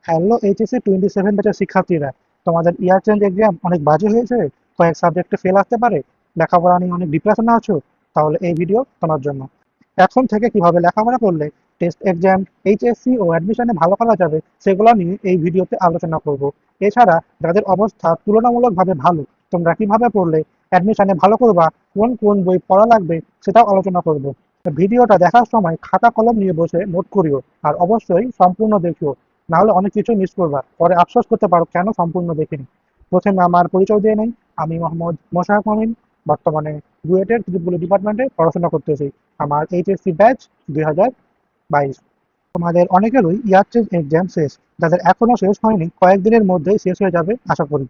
Hello HSC 27 ব্যাচের শিক্ষার্থীরা, তোমাদের ইয়ার চেঞ্জ এক্সাম অনেক বাজে হয়েছে, কয়েক সাবজেক্টে ফেল আসতে পারে, লেখাপড়া নিয়ে অনেক ডিপ্রেশনে আছো, তাহলে এই ভিডিও তোমার জন্য। এখন থেকে কিভাবে লেখাপড়া করলে টেস্ট এক্সাম, এইচএসসি ও অ্যাডমিশনে ভালো করা যাবে সেগুলো নিয়ে এই ভিডিওতে আলোচনা করব। এছাড়া যাদের অবস্থা তুলনামূলকভাবে ভালো, তোমরা কিভাবে পড়লে অ্যাডমিশনে ভালো করবা, কোন কোন বই পড়া লাগবে সেটাও আলোচনা করব। ভিডিওটা দেখার সময় খাতা কলম নিয়ে বসে নোট করিও, আর অবশ্যই সম্পূর্ণ দেখিও, না হলে অনেক কিছু মিস করবা, পরে আফসোস করতে পারো কেন সম্পূর্ণ দেখিনি। প্রথমে আমার পরিচয় দিয়ে নেই। আমি মোহাম্মদ মোশাররফ আমিন, বর্তমানে বুয়েটের ত্রিপুলি ডিপার্টমেন্টে পড়াশোনা করতেছি। আমার এইচএসসি ব্যাচ 2022। তোমাদের অনেকেরই ইয়ার চেঞ্জ এক্সাম শেষ, যাদের এখনো শেষ হয়নি কয়েকদিনের মধ্যেই শেষ হয়ে যাবে আশা করি।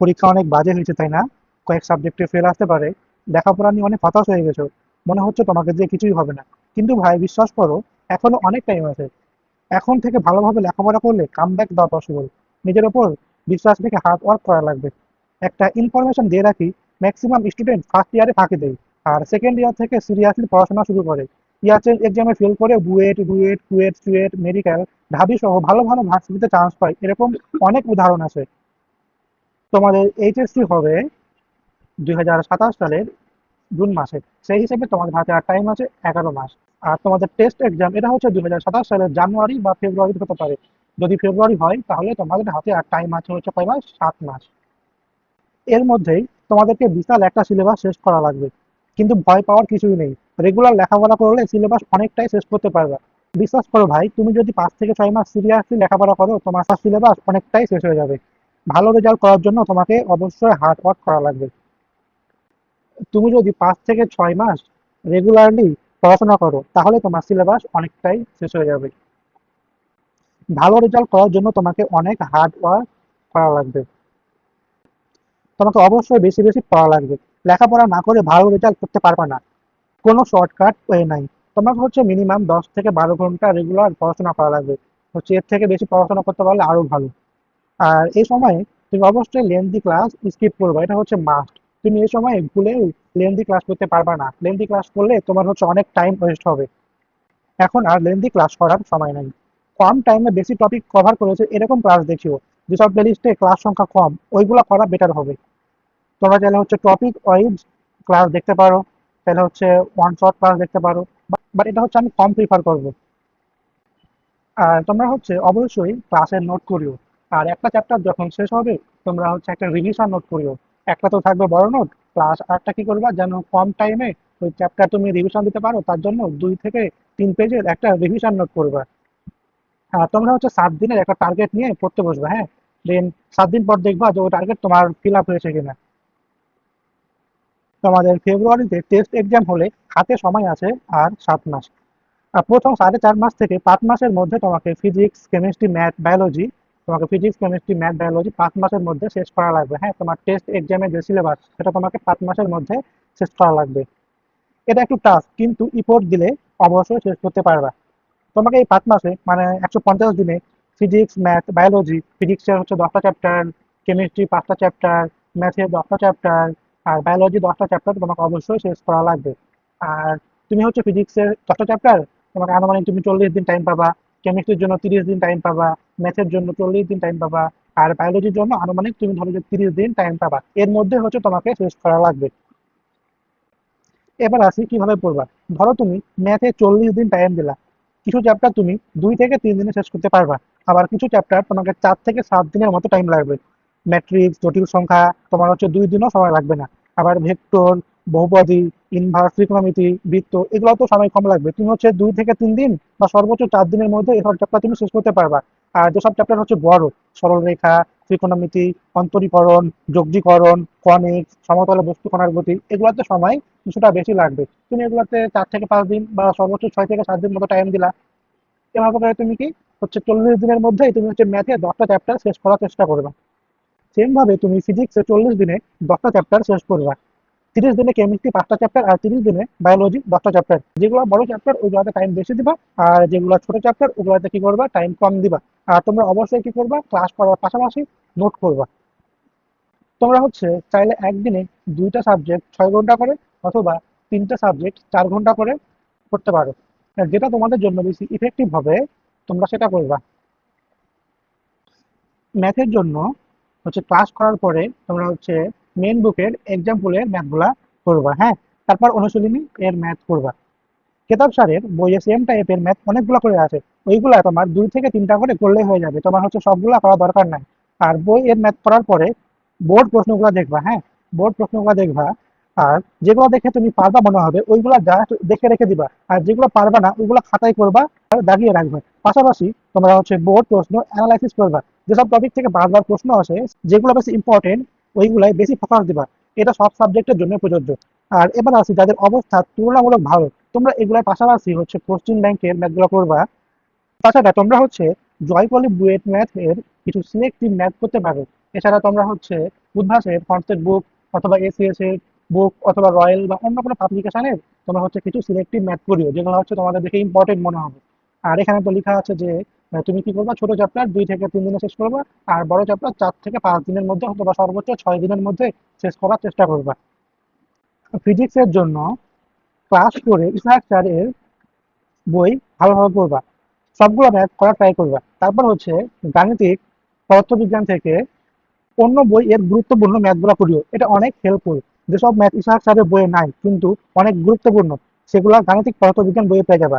পরীক্ষা অনেক বাজে হয়েছে তাই না? কয়েক সাবজেক্টে ফেল আসতে পারে, লেখাপড়া নিয়ে অনেক হতাশ হয়ে গেছো, মনে হচ্ছে তোমাকে দিয়ে কিছুই হবে না। কিন্তু ভাই বিশ্বাস করো, এখনো অনেক টাইম আছে। এখন থেকে ভালোভাবে লেখাপড়া করলে কামব্যাক দেওয়া পসিবল। নিজের ওপর বিশ্বাস রেখে হার্ড ওয়ার্ক করা লাগবে। একটা ইনফরমেশন দিয়ে রাখি, ম্যাক্সিমাম স্টুডেন্ট ফার্স্ট ইয়ারে ফাঁকি দেয়, আর সেকেন্ড ইয়ার থেকে সিরিয়াসলি পড়াশোনা শুরু করে। ইয়ার চেঞ্জ এক্সামে ফেল করে বুয়েট, রুয়েট, কুয়েট, চুয়েট, মেডিকেল, ঢাবি সহ ভালো ভালো ভার্সিটিতে চান্স পায়, এরকম অনেক উদাহরণ আছে। তোমাদের এইচএসসি হবে 2027 সালের জুন মাসে, সেই হিসেবে তোমাদের হাতে আর টাইম আছে 11 মাস। আর তোমাদের টেস্ট এক্সাম এটা হচ্ছে 2027 সালের জানুয়ারি বা ফেব্রুয়ারি হতে পারে। যদি ফেব্রুয়ারি হয় তাহলে তোমাদের হাতে আর টাইম আছে হচ্ছে কয় মাস, 7 মাস। এর মধ্যেই তোমাদেরকে বিশাল একটা সিলেবাস শেষ করা লাগবে, কিন্তু ভয় পাওয়ার কিছুই নেই। রেগুলার লেখাপড়া করলে সিলেবাস অনেকটাই শেষ করতে পারবে। বিশ্বাস করো ভাই, তুমি যদি 5 থেকে 6 মাস সিরিয়াসলি লেখাপড়া করো, তোমার সিলেবাস অনেকটাই শেষ হয়ে যাবে। ভালো রেজাল্ট করার জন্য তোমাকে অবশ্যই হার্ড ওয়ার্ক করা লাগবে। তুমি যদি 5 থেকে 6 মাস রেগুলারলি পড়াশোনা করো, তাহলে তোমার সিলেবাস অনেকটাই শেষ হয়ে যাবে। ভালো রেজাল্ট করার জন্য তোমাকে অনেক হার্ড ওয়ার্ক করা লাগবে। তোমাকে অবশ্যই বেশি বেশি পড়া লাগবে। লেখাপড়া না করে ভালো রেজাল্ট করতে পারবে না। কোনো শর্টকাট ওয়ে নাই। তোমাকে হচ্ছে মিনিমাম 10 থেকে 12 ঘন্টা রেগুলার পড়াশোনা করা লাগবে। হচ্ছে এর থেকে বেশি পড়াশোনা করতে পারলে আরো ভালো। আর এই সময়ে তুমি অবশ্যই লেন্দি ক্লাস স্কিপ করবে, এটা হচ্ছে মাস্ট। তুমি এই সময় ভুলেও লেন্দি ক্লাস করতে পারবে না। লেন্দি ক্লাস করলে তোমার হচ্ছে অনেক টাইম ওয়েস্ট হবে। এখন আর লেন্দি ক্লাস করার সময় নাই। কম টাইমে বেশি টপিক কভার করেছে এরকম ক্লাস দেখিও। যেসব প্লেলিস্টে ক্লাস সংখ্যা কম, ওইগুলো করা বেটার হবে। তোমরা চাইলে হচ্ছে টপিক ওয়াইজ ক্লাস দেখতে পারো, তাহলে হচ্ছে ওয়ান শট ক্লাস দেখতে পারো, বাট এটা হচ্ছে আমি কম প্রিফার করবো। আর তোমরা হচ্ছে অবশ্যই ক্লাসের নোট করিও। আর একটা চ্যাপ্টার যখন শেষ হবে, তোমরা হচ্ছে একটা রিভিশন নোট করিও। একটা তো থাকবে বড় নোট, প্লাস আরেকটা কি করবা যেন কম টাইমে ওই চ্যাপ্টার তুমি রিভিশন দিতে পারো, তার জন্য 2 থেকে 3 পেজের একটা রিভিশন নোট করবা। আর তোমরা হচ্ছে 7 দিনের একটা টার্গেট নিয়ে পড়তে বসবে, হ্যাঁ। দেন 7 দিন পর দেখবা যে ওই টার্গেট তোমার ফিল আপ হয়েছে কিনা। তোমাদের ফেব্রুয়ারিতে টেস্ট এক্সাম হলে হাতে সময় আছে আর 7 মাস। আর প্রথম 4.5 মাস থেকে 5 মাসের মধ্যে তোমাকে ফিজিক্স, কেমিস্ট্রি, ম্যাথ, বায়োলজি, তোমাকে ফিজিক্স, কেমিস্ট্রি, ম্যাথ, বায়োলজি 5 মাসের মধ্যে শেষ করা লাগবে, হ্যাঁ। তোমার টেস্ট এক্সামের যে সিলেবাস সেটা তোমাকে 5 মাসের মধ্যে শেষ করা লাগবে। এটা একটু টাফ, কিন্তু ইফোর্ট দিলে অবশ্যই শেষ করতে পারবা। তোমাকে এই 5 মাসে মানে 150 দিনে ফিজিক্স, ম্যাথ, বায়োলজি, ফিজিক্সের হচ্ছে 10টা চ্যাপ্টার, কেমিস্ট্রি 5টা চ্যাপ্টার, ম্যাথের 10টা চ্যাপ্টার, আর বায়োলজি 10টা চ্যাপ্টার তোমাকে অবশ্যই শেষ করা লাগবে। আর তুমি হচ্ছে ফিজিক্সের 10টা চ্যাপ্টার, তোমাকে আনুমানিক তুমি 40 দিন টাইম পাবা। কেমিস্ট্রির জন্য 30 দিন টাইম পাবা। ম্যাথের জন্য 40 দিন টাইম পাবা। আর বায়োলজির জন্য আনুমানিক তুমি ধরো যে 30 দিন টাইম পাবা। এর মধ্যে হচ্ছে তোমাকে শেষ করা লাগবে। এবার আসি কিভাবে পড়বা। ধরো তুমি ম্যাথে 40 দিন টাইম দিলা, কিছু চ্যাপ্টার তুমি 2 থেকে 3 দিনে শেষ করতে পারবা। আবার কিছু চ্যাপ্টার তোমাকে 4 থেকে 7 দিনের মতো টাইম লাগবে। ম্যাট্রিক্স, জটিল সংখ্যা তোমার হচ্ছে 2 দিনও সময় লাগবে না। আবার ভেক্টর, বহুপদী, ইনভার্স, ত্রিকোণমিতি, বৃত্ত, এগুলো তো সময় কম লাগবে। তুমি হচ্ছে 2 থেকে 3 দিন বা সর্বোচ্চ 4 দিনের মধ্যে এসব চ্যাপ্টার তুমি শেষ করতে পারবা। আর যেসব চ্যাপ্টার হচ্ছে বড়, সরলরেখা, ত্রিকোণমিতি, অন্তরীকরণ, যোগজীকরণ, কনিক্স, সমতলে বস্তু কণার গতি, এগুলোতে সময় কিছুটা বেশি লাগবে। তুমি এগুলোতে 4 থেকে 5 দিন বা সর্বোচ্চ 6 থেকে 7 দিন মতো টাইম দিলা। এভাবে করে তুমি কি হচ্ছে 40 দিনের মধ্যেই তুমি হচ্ছে ম্যাথে 10টা চ্যাপ্টার শেষ করার চেষ্টা করবা। সেম ভাবে তুমি ফিজিক্সে 40 দিনে 10টা চ্যাপ্টার শেষ করবা। 30 দিনে কেমিস্ট্রি 5টা চ্যাপ্টার, আর 30 দিনে বায়োলজি 10টা চ্যাপ্টার। যেগুলো বড় চ্যাপ্টার ওইগুলোতে টাইম বেশি দিবা, আর যেগুলো ছোট চ্যাপ্টার ওগুলোতে কি করবা, টাইম কম দিবা। আর তোমরা অবশ্যই কি করবা, ক্লাস করার পাশাপাশি নোট করবা। তোমরা হচ্ছে চাইলে একদিনে 2টা সাবজেক্ট 6 ঘন্টা করে, অথবা 3টা সাবজেক্ট 4 ঘন্টা করে করতে পারো। যেটা তোমাদের জন্য বেশি ইফেক্টিভ হবে তোমরা সেটা করবা। ম্যাথের জন্য হচ্ছে ক্লাস করার পরে তোমরা হচ্ছে মেন বুকের এক্সাম্পলের ম্যাথগুলা করবা, হ্যাঁ। তারপর অনুশীলনী এর ম্যাথ করবা। কেতাব স্যারের বইয়ে সেম টাইপের ম্যাথ অনেকগুলো করে আছে, ওইগুলা তোমার 2 থেকে 3টা করে করলেই হয়ে যাবে, তোমার হচ্ছে সবগুলা করা দরকার নাই। আর বই এর ম্যাথ করার পরে বোর্ড প্রশ্নগুলো দেখবা, হ্যাঁ। বোর্ড প্রশ্নগুলো দেখবা, আর যেগুলো দেখে তুমি পারবা মনে হবে ওইগুলা জাস্ট দেখে রেখে দিবা, আর যেগুলো পারবা না ওইগুলো খাতায় করবা আর দাগিয়ে রাখবে। পাশাপাশি তোমরা হচ্ছে বোর্ড প্রশ্ন অ্যানালাইসিস করবা, যেসব টপিক থেকে বারবার প্রশ্ন আসে, যেগুলো বেশি ইম্পর্টেন্ট ওইগুলাই বেশি ফোকাস দিবা। এটা সব সাবজেক্টের জন্য প্রযোজ্য। আর এবার আসি যাদের অবস্থা তুলনামূলক ভালো, তোমরা এগুলোর পাশাপাশি হচ্ছে কোশ্চিন ব্যাংকের ম্যাথগুলো করবা। তাছাড়া তোমরা হচ্ছে জয়পলি বুয়েট ম্যাথ এর কিছু সিলেক্টিভ ম্যাথ করতে পারো। এছাড়া তোমরা হচ্ছে উদ্ভাসের কনসেপ্ট বুক অথবা এসিএস এর বুক অথবা রয়্যাল বা অন্য কোনো পাবলিকেশনের তোমরা হচ্ছে কিছু সিলেক্টিভ ম্যাথ করিও, যেগুলো হচ্ছে তোমাদের দেখে ইম্পর্টেন্ট মনে হবে। আর এখানে তো লেখা আছে যে তুমি কি করবা, ছোট চ্যাপ্টার 2 থেকে 3 দিনে শেষ করবা, আর বড় চ্যাপ্টার 4 থেকে 5 দিনের মধ্যে অথবা সর্বোচ্চ 6 দিনের মধ্যে শেষ করার চেষ্টা করবা। ফিজিক্সের জন্য ক্লাস করে ইসহাক স্যারের বই ভালোভাবে পড়বা, সবগুলো ম্যাথ করার ট্রাই করবা। তারপর হচ্ছে গাণিতিক পদার্থবিজ্ঞান থেকে অন্য বই এর গুরুত্বপূর্ণ ম্যাথগুলো করিও, এটা অনেক হেল্পফুল। যেসব ম্যাথ ইসহাক স্যারের বইয়ে নাই কিন্তু অনেক গুরুত্বপূর্ণ, সেগুলো গাণিতিক পদার্থবিজ্ঞান বইয়ে পেয়ে যাবা।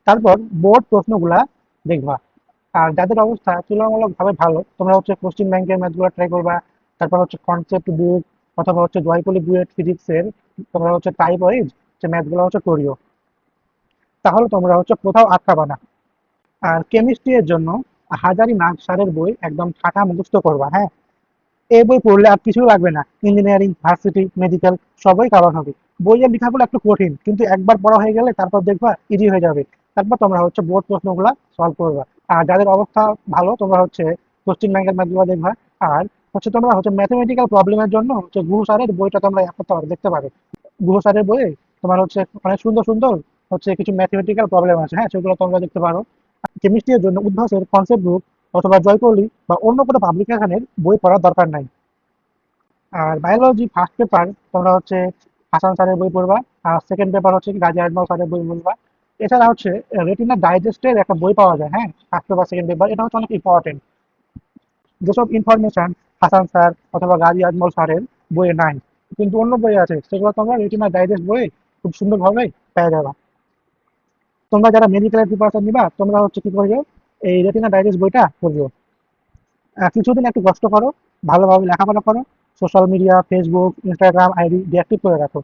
তারপর বোর্ড প্রশ্নগুলা দেখবা। আর যাদের অবস্থা তুলনামূলকভাবে ভালো, তোমরা হচ্ছে কোশ্চিন ব্যাংকের ম্যাথগুলো ট্রাই করবা। তারপর হচ্ছে কনসেপ্ট বুক অথবা হচ্ছে জয়পলি বুয়েট ফিজিক্সের তোমরা হচ্ছে টাইপ ওয়াইজ যে ম্যাথগুলো হচ্ছে করিও, তাহলে তোমরা হচ্ছে কোথাও আটকাবা না। আর কেমিস্ট্রি এর জন্য হাজারি নাগ স্যারের বই একদম ঠাটা মুখস্থ করবা, হ্যাঁ। এই বই পড়লে আর কিছু লাগবে না, ইঞ্জিনিয়ারিং ভার্সিটি মেডিকেল সবই কভার হবে। বইয়ের লেখাগুলো একটু কঠিন, কিন্তু একবার পড়া হয়ে গেলে তারপর দেখবা ইজি হয়ে যাবে। তারপর তোমরা হচ্ছে বোর্ড প্রশ্নগুলো সলভ করবা। আর যাদের অবস্থা ভালো, তোমরা হচ্ছে কোশ্চিন ব্যাংকের ম্যাথগুলো দেখবা। আর হচ্ছে তোমরা হচ্ছে ম্যাথমেটিক্যাল প্রবলেমের জন্য হচ্ছে গুরু স্যারের বইটা তোমরা করতে পারো, দেখতে পারো। গুহ স্যারের বইয়ে তোমার হচ্ছে অনেক সুন্দর সুন্দর হচ্ছে কিছু ম্যাথমেটিক্যাল প্রবলেম আছে, হ্যাঁ, সেগুলো তোমরা দেখতে পারো। কেমিস্ট্রির জন্য উদ্ভাসের কনসেপ্ট বুক অথবা জয়কলি বা অন্য কোনো পাবলিকেশনের বই পড়ার দরকার নাই। আর বায়োলজি ফার্স্ট পেপার তোমরা হচ্ছে হাসান স্যারের বই পড়বা, আর সেকেন্ড পেপার হচ্ছে গাজী আজমল স্যারের বই পড়বা। এছাড়া হচ্ছে রেটিনা ডাইজেস্টের একটা বই পাওয়া যায়, হ্যাঁ, ফার্স্ট পেপার সেকেন্ড পেপার, এটা হচ্ছে অনেক ইম্পর্টেন্ট। যেসব ইনফরমেশন হাসান স্যার অথবা গাজী আজমল স্যারের বইয়ে নাই কিন্তু অন্য বই আছে, সেগুলো তোমরা রেটিনা ডাইজেস্ট বইয়ে খুব সুন্দরভাবে পেয়ে যাবে। তোমরা যারা মেডিকেলের প্রিপারেশন নিবা, তোমরা হচ্ছে কি করবে, এই রেটিনা ডাইজেস্ট বইটা পড়বে। কিছুদিন একটু কষ্ট করো, ভালোভাবে লেখাপড়া করো, social media Facebook Instagram ID deactive করে রাখো।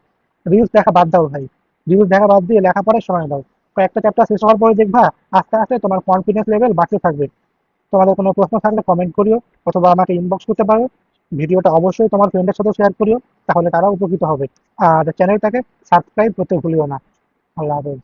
রিলস দেখা বাদ দাও ভাই, রিলস দেখা বাদ দিয়ে লেখাপড়ায় সময় দাও। কয়েকটা চ্যাপ্টার শেষ হওয়ার পরে দেখবা আস্তে আস্তে তোমার কনফিডেন্স লেভেল বাড়তে থাকবে। তোমাদের কোনো প্রশ্ন থাকলে কমেন্ট করিও অথবা আমাকে ইনবক্স করতে পারো। ভিডিওটা অবশ্যই তোমার ফ্রেন্ডের সাথে শেয়ার করিও, তাহলে তারাও উপকৃত হবে। আর চ্যানেলটাকে সাবস্ক্রাইব করতে ভুলিও না। আল্লাহ হাফেজ।